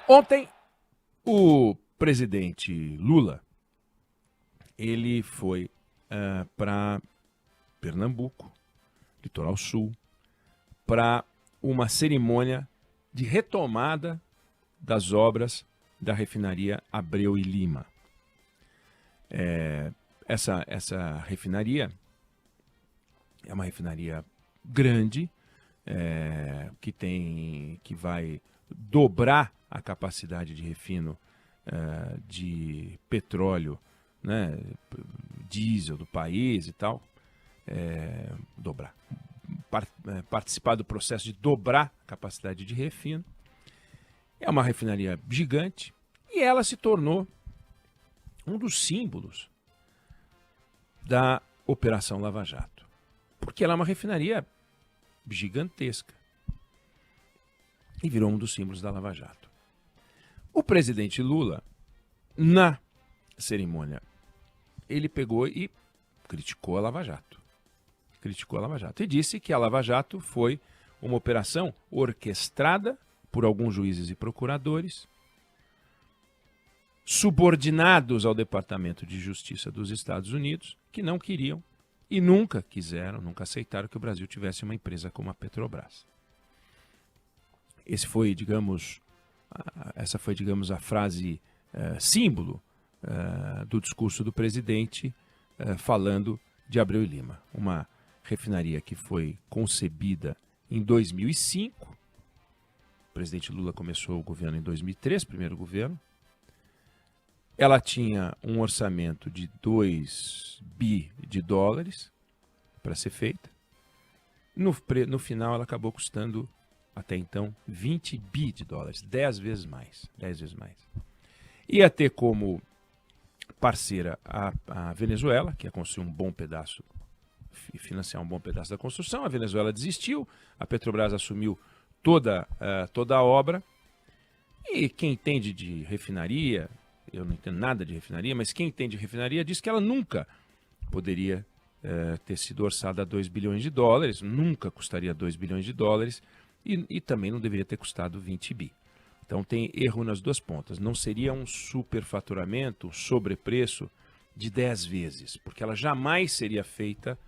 Ontem, o presidente Lula, ele foi para Pernambuco, Litoral Sul, para uma cerimônia de retomada das obras da refinaria Abreu e Lima. Essa refinaria é uma refinaria grande, que vai dobrar a capacidade de refino de petróleo, né, diesel do país e tal, dobrar, participar do processo de dobrar a capacidade de refino. É uma refinaria gigante e ela se tornou um dos símbolos da Operação Lava Jato, porque ela é uma refinaria gigantesca e virou um dos símbolos da Lava Jato. O presidente Lula, na cerimônia, ele pegou e criticou a Lava Jato. Criticou a Lava Jato e disse que a Lava Jato foi uma operação orquestrada por alguns juízes e procuradores, subordinados ao Departamento de Justiça dos Estados Unidos, que não queriam e nunca quiseram, nunca aceitaram que o Brasil tivesse uma empresa como a Petrobras. Essa foi, digamos, a frase símbolo do discurso do presidente falando de Abreu e Lima, uma refinaria que foi concebida em 2005. O presidente Lula começou o governo em 2003, primeiro governo. Ela tinha um orçamento de 2 bi de dólares para ser feita. No final, ela acabou custando, até então, 20 bi de dólares, 10 vezes mais. 10 vezes mais. Ia ter como parceira a Venezuela, que ia construir um bom pedaço, financiar um bom pedaço da construção. A Venezuela desistiu, a Petrobras assumiu toda a obra. E quem entende de refinaria, eu não entendo nada de refinaria, mas quem entende de refinaria diz que ela nunca poderia ter sido orçada a 2 bilhões de dólares, nunca custaria 2 bilhões de dólares e também não deveria ter custado 20 bi. Então tem erro nas duas pontas. Não seria um superfaturamento, sobrepreço de 10 vezes, porque ela jamais seria feita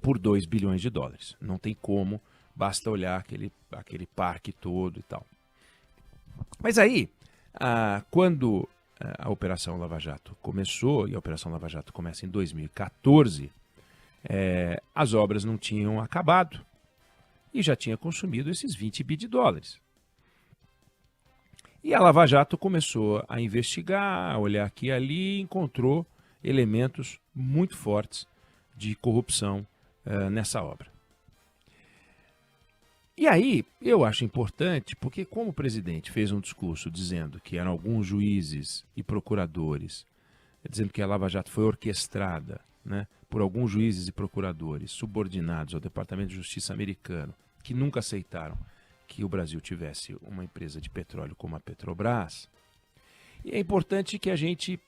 por 2 bilhões de dólares. Não tem como, basta olhar aquele parque todo e tal. Mas aí, quando a Operação Lava Jato começou, e a Operação Lava Jato começa em 2014, as obras não tinham acabado e já tinha consumido esses 20 bi de dólares. E a Lava Jato começou a investigar, a olhar aqui e ali e encontrou elementos muito fortes de corrupção nessa obra. E aí, eu acho importante, porque como o presidente fez um discurso dizendo que eram alguns juízes e procuradores, dizendo que a Lava Jato foi orquestrada, né, por alguns juízes e procuradores subordinados ao Departamento de Justiça americano, que nunca aceitaram que o Brasil tivesse uma empresa de petróleo como a Petrobras, e é importante que a gente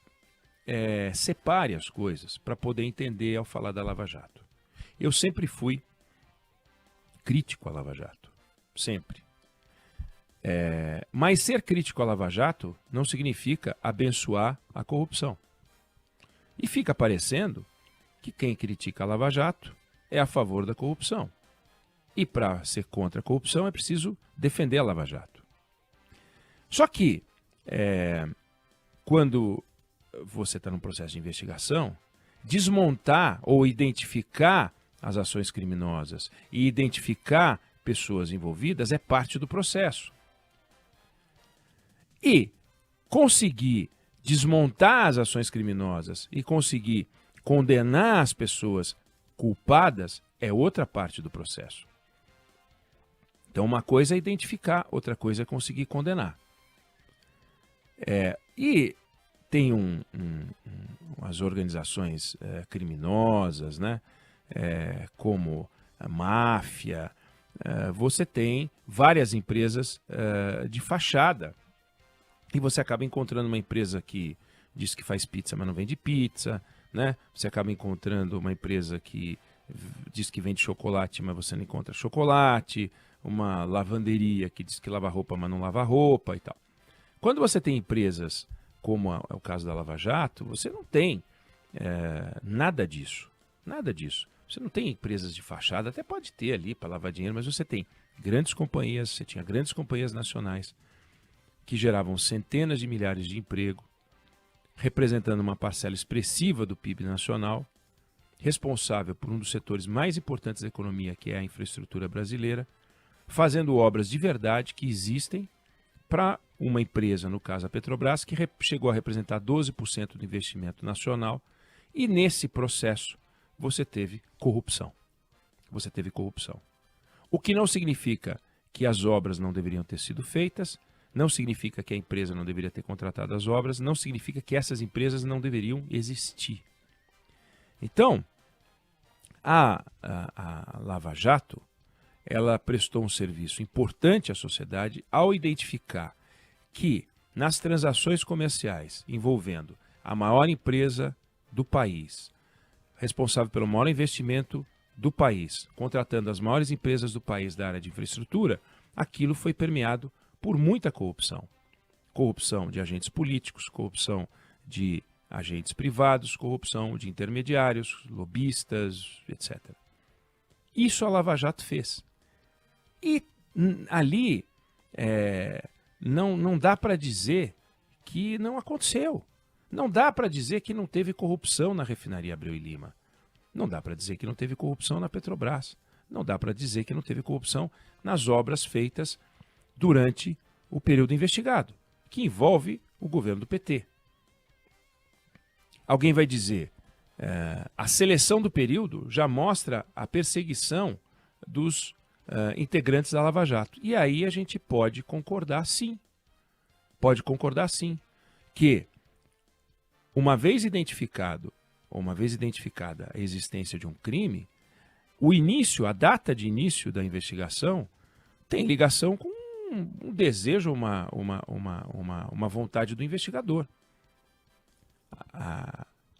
separe as coisas para poder entender ao falar da Lava Jato. Eu sempre fui crítico à Lava Jato, sempre. Mas ser crítico à Lava Jato não significa abençoar a corrupção. E fica parecendo que quem critica a Lava Jato é a favor da corrupção. E para ser contra a corrupção é preciso defender a Lava Jato. Só que, quando você está num processo de investigação, desmontar ou identificar as ações criminosas e identificar pessoas envolvidas é parte do processo. E conseguir desmontar as ações criminosas e conseguir condenar as pessoas culpadas é outra parte do processo. Então, uma coisa é identificar, outra coisa é conseguir condenar. E tem umas organizações criminosas, né? Como a máfia, você tem várias empresas de fachada. E você acaba encontrando uma empresa que diz que faz pizza, mas não vende pizza, né? Você acaba encontrando uma empresa que diz que vende chocolate, mas você não encontra chocolate. uma lavanderia que diz que lava roupa, mas não lava roupa e tal. Quando você tem empresas, como é o caso da Lava Jato, você não tem nada disso. Nada disso. Você não tem empresas de fachada, até pode ter ali para lavar dinheiro, mas você tem grandes companhias, você tinha grandes companhias nacionais que geravam centenas de milhares de empregos, representando uma parcela expressiva do PIB nacional, responsável por um dos setores mais importantes da economia, que é a infraestrutura brasileira, fazendo obras de verdade que existem para uma empresa, no caso a Petrobras, que chegou a representar 12% do investimento nacional, e nesse processo você teve corrupção. Você teve corrupção. O que não significa que as obras não deveriam ter sido feitas, não significa que a empresa não deveria ter contratado as obras, não significa que essas empresas não deveriam existir. Então, a Lava Jato, ela prestou um serviço importante à sociedade ao identificar que nas transações comerciais envolvendo a maior empresa do país, responsável pelo maior investimento do país, contratando as maiores empresas do país da área de infraestrutura, aquilo foi permeado por muita corrupção. Corrupção de agentes políticos, corrupção de agentes privados, corrupção de intermediários, lobistas, etc. Isso a Lava Jato fez. E ali não dá para dizer que não aconteceu. Não dá para dizer que não teve corrupção na refinaria Abreu e Lima. Não dá para dizer que não teve corrupção na Petrobras. Não dá para dizer que não teve corrupção nas obras feitas durante o período investigado, que envolve o governo do PT. Alguém vai dizer, a seleção do período já mostra a perseguição dos integrantes da Lava Jato. E aí a gente pode concordar sim. Pode concordar sim. Que uma vez identificada a existência de um crime, a data de início da investigação tem ligação com um desejo, uma vontade do investigador.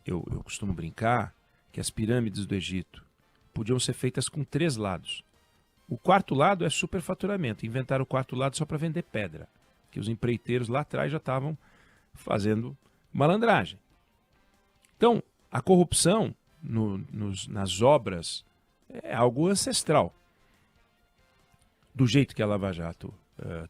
Eu costumo brincar que as pirâmides do Egito podiam ser feitas com 3 lados. O quarto lado é superfaturamento. Inventaram o quarto lado só para vender pedra, que os empreiteiros lá atrás já estavam fazendo malandragem. Então, a corrupção nas obras é algo ancestral. Do jeito que a Lava Jato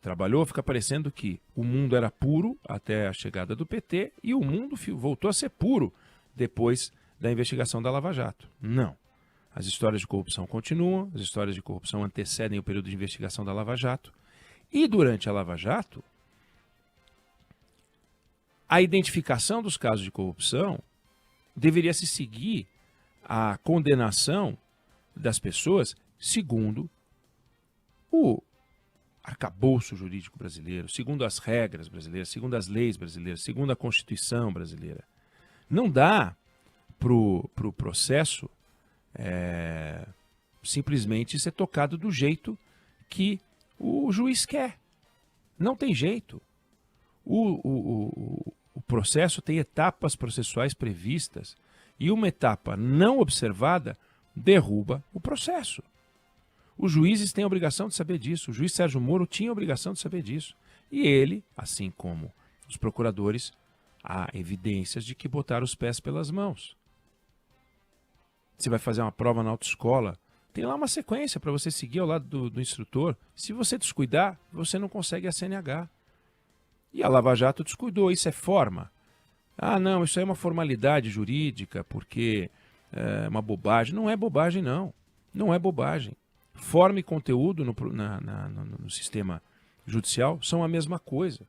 trabalhou, fica parecendo que o mundo era puro até a chegada do PT e o mundo voltou a ser puro depois da investigação da Lava Jato. Não. As histórias de corrupção continuam, as histórias de corrupção antecedem o período de investigação da Lava Jato. E durante a Lava Jato, a identificação dos casos de corrupção deveria se seguir a condenação das pessoas segundo o arcabouço jurídico brasileiro, segundo as regras brasileiras, segundo as leis brasileiras, segundo a Constituição brasileira. Não dá para o processo simplesmente ser tocado do jeito que o juiz quer. Não tem jeito. O processo tem etapas processuais previstas e uma etapa não observada derruba o processo. Os juízes têm a obrigação de saber disso. O juiz Sérgio Moro tinha a obrigação de saber disso. E ele, assim como os procuradores, há evidências de que botaram os pés pelas mãos. Você vai fazer uma prova na autoescola, tem lá uma sequência para você seguir ao lado do instrutor. Se você descuidar, você não consegue a CNH. E a Lava Jato descuidou, isso é forma. Ah, não, isso é uma formalidade jurídica, porque é uma bobagem. Não é bobagem, não. Não é bobagem. Forma e conteúdo no sistema judicial são a mesma coisa.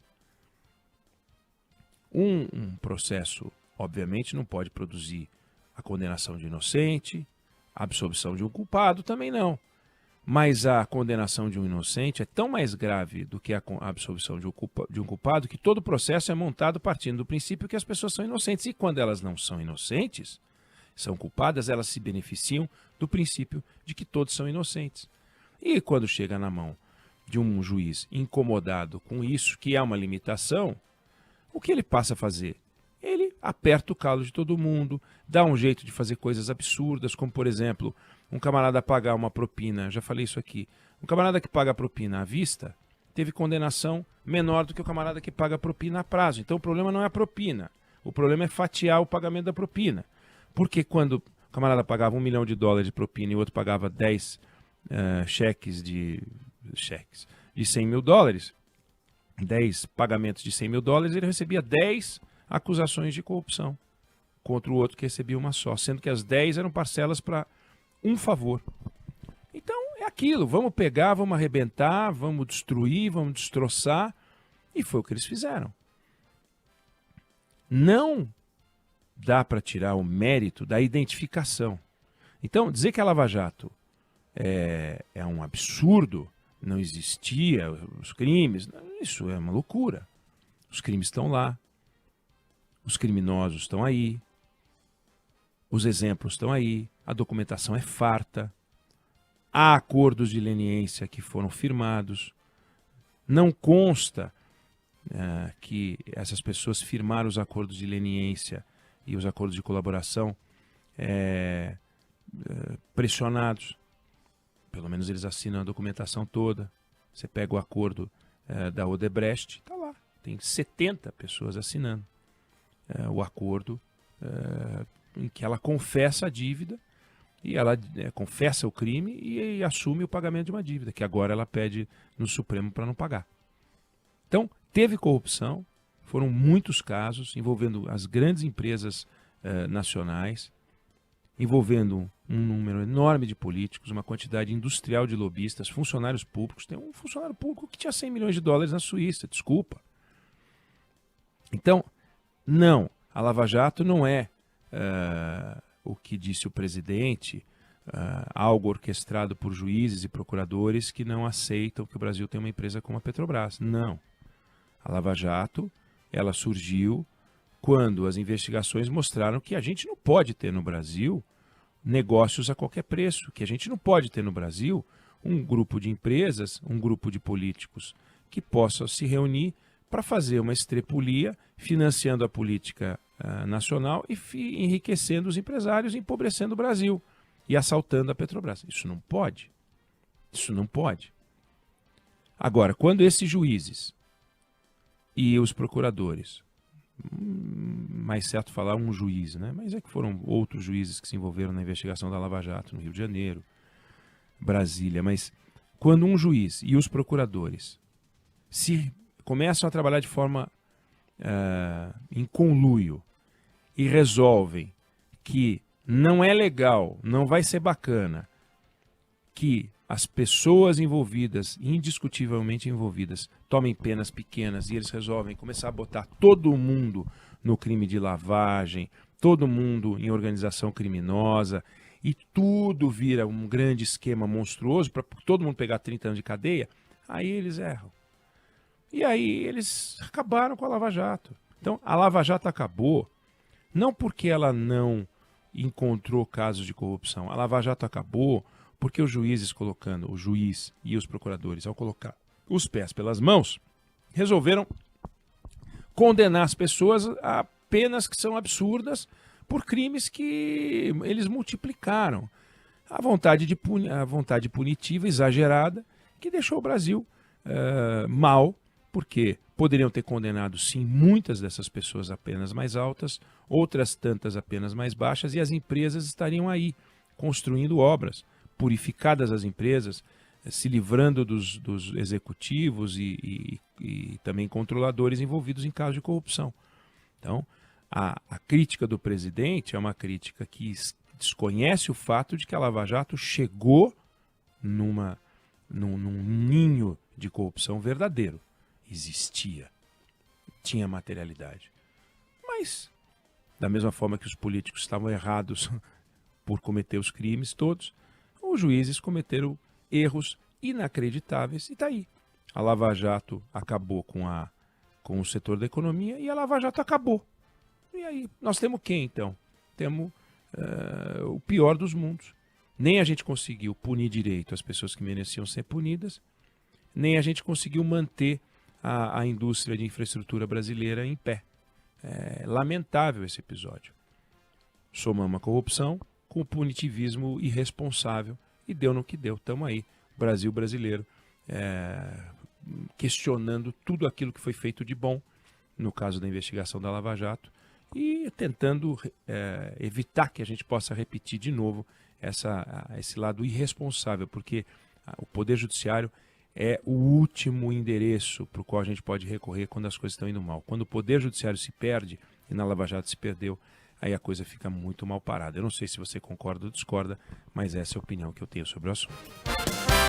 Um processo, obviamente, não pode produzir a condenação de inocente, a absolvição de um culpado também não. Mas a condenação de um inocente é tão mais grave do que a absolvição de um culpado que todo o processo é montado partindo do princípio que as pessoas são inocentes. E quando elas não são inocentes, são culpadas, elas se beneficiam do princípio de que todos são inocentes. E quando chega na mão de um juiz incomodado com isso, que é uma limitação, o que ele passa a fazer? Ele aperta o calo de todo mundo, dá um jeito de fazer coisas absurdas, como, por exemplo, um camarada pagar uma propina, já falei isso aqui, O camarada que paga propina à vista teve condenação menor do que o camarada que paga propina a prazo. Então o problema não é a propina. O problema é fatiar o pagamento da propina. Porque quando o camarada pagava $1 milhão de propina e o outro pagava 10 cheques de $100 mil, 10 pagamentos de $100 mil, ele recebia 10 acusações de corrupção contra o outro que recebia uma só, sendo que as 10 eram parcelas para um favor. Então é aquilo, vamos pegar, vamos arrebentar, vamos destruir, vamos destroçar, e foi o que eles fizeram. Não dá para tirar o mérito da identificação. Então, dizer que a Lava Jato é um absurdo, não existia os crimes, isso é uma loucura. Os crimes estão lá, os criminosos estão aí, os exemplos estão aí, a documentação é farta, há acordos de leniência que foram firmados, não consta que essas pessoas firmaram os acordos de leniência e os acordos de colaboração pressionados. Pelo menos eles assinam a documentação toda. Você pega o acordo da Odebrecht, está lá, tem 70 pessoas assinando o acordo em que ela confessa a dívida e ela confessa o crime e assume o pagamento de uma dívida, que agora ela pede no Supremo para não pagar. Então, teve corrupção, foram muitos casos envolvendo as grandes empresas nacionais, envolvendo um número enorme de políticos, uma quantidade industrial de lobistas, funcionários públicos. Tem um funcionário público que tinha $100 milhões na Suíça, desculpa. Então, não, a Lava Jato não é o que disse o presidente, algo orquestrado por juízes e procuradores que não aceitam que o Brasil tenha uma empresa como a Petrobras. Não. A Lava Jato, ela surgiu quando as investigações mostraram que a gente não pode ter no Brasil negócios a qualquer preço, que a gente não pode ter no Brasil um grupo de empresas, um grupo de políticos que possam se reunir para fazer uma estrepulia, financiando a política nacional e enriquecendo os empresários, empobrecendo o Brasil e assaltando a Petrobras. Isso não pode. Isso não pode. Agora, quando esses juízes e os procuradores, mais certo falar um juiz, né? Mas é que foram outros juízes que se envolveram na investigação da Lava Jato no Rio de Janeiro, Brasília, mas quando um juiz e os procuradores se começam a trabalhar de forma em conluio e resolvem que não é legal, não vai ser bacana que as pessoas envolvidas, indiscutivelmente envolvidas, tomem penas pequenas e eles resolvem começar a botar todo mundo no crime de lavagem, todo mundo em organização criminosa e tudo vira um grande esquema monstruoso para todo mundo pegar 30 anos de cadeia, aí eles erram. E aí eles acabaram com a Lava Jato. Então a Lava Jato acabou não porque ela não encontrou casos de corrupção, a Lava Jato acabou porque os juízes o juiz e os procuradores, ao colocar os pés pelas mãos, resolveram condenar as pessoas a penas que são absurdas por crimes que eles multiplicaram. A vontade punitiva exagerada que deixou o Brasil mal, porque poderiam ter condenado, sim, muitas dessas pessoas a penas mais altas, outras tantas a penas mais baixas, e as empresas estariam aí, construindo obras, purificadas as empresas, se livrando dos executivos e também controladores envolvidos em casos de corrupção. Então, a crítica do presidente é uma crítica que desconhece o fato de que a Lava Jato chegou num ninho de corrupção verdadeiro. Existia, tinha materialidade. Mas, da mesma forma que os políticos estavam errados por cometer os crimes todos, os juízes cometeram erros inacreditáveis e está aí. A Lava Jato acabou com o setor da economia e a Lava Jato acabou. E aí, nós temos quem então? Temos o pior dos mundos. Nem a gente conseguiu punir direito as pessoas que mereciam ser punidas, nem a gente conseguiu manter a indústria de infraestrutura brasileira em pé. É lamentável esse episódio. Somamos a corrupção com o punitivismo irresponsável e deu no que deu. Estamos aí. O Brasil brasileiro, questionando tudo aquilo que foi feito de bom, no caso da investigação da Lava Jato, e tentando evitar que a gente possa repetir de novo esse lado irresponsável, porque o Poder Judiciário é o último endereço para o qual a gente pode recorrer quando as coisas estão indo mal. Quando o Poder Judiciário se perde, e na Lava Jato se perdeu, aí a coisa fica muito mal parada. Eu não sei se você concorda ou discorda, mas essa é a opinião que eu tenho sobre o assunto.